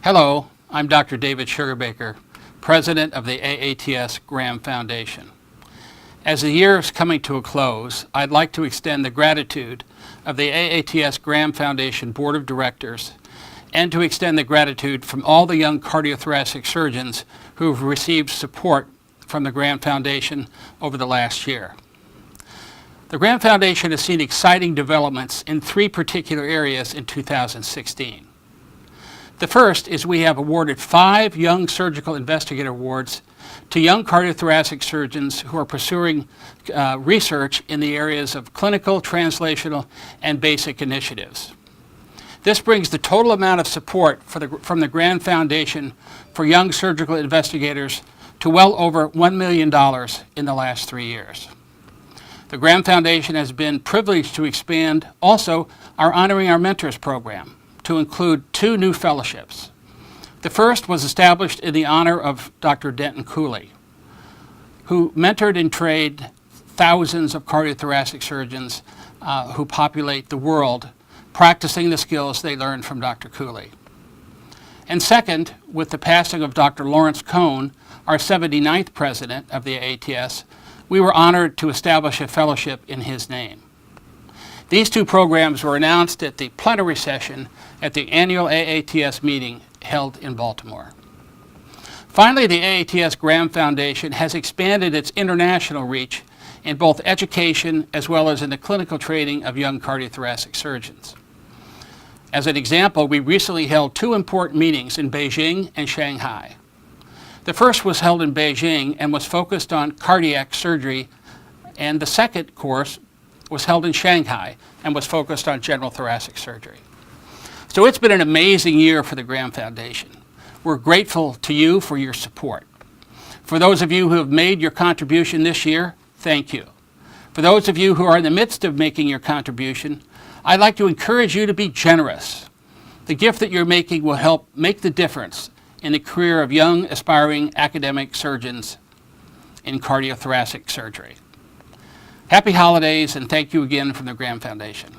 Hello, I'm Dr. David Sugarbaker, President of the AATS Graham Foundation. As the year is coming to a close, I'd like to extend the gratitude of the AATS Graham Foundation Board of Directors and to extend the gratitude from all the young cardiothoracic surgeons who have received support from the Graham Foundation over the last year. The Graham Foundation has seen exciting developments in three particular areas in 2016. The first is we have awarded 5 Young Surgical Investigator Awards to young cardiothoracic surgeons who are pursuing research in the areas of clinical, translational, and basic initiatives. This brings the total amount of support from the Graham Foundation for young surgical investigators to well over $1 million in the last 3 years. The Graham Foundation has been privileged to expand also our Honoring Our Mentors program to include 2 new fellowships. The first was established in the honor of Dr. Denton Cooley, who mentored and trained thousands of cardiothoracic surgeons who populate the world, practicing the skills they learned from Dr. Cooley. And second, with the passing of Dr. Lawrence Cohn, our 79th president of the AATS, we were honored to establish a fellowship in his name. These 2 programs were announced at the plenary session at the annual AATS meeting held in Baltimore. Finally, the AATS Graham Foundation has expanded its international reach in both education as well as in the clinical training of young cardiothoracic surgeons. As an example, we recently held 2 important meetings in Beijing and Shanghai. The first was held in Beijing and was focused on cardiac surgery, and the second course was held in Shanghai and was focused on general thoracic surgery. So it's been an amazing year for the Graham Foundation. We're grateful to you for your support. For those of you who have made your contribution this year, thank you. For those of you who are in the midst of making your contribution, I'd like to encourage you to be generous. The gift that you're making will help make the difference in the career of young, aspiring academic surgeons in cardiothoracic surgery. Happy holidays, and thank you again from the Graham Foundation.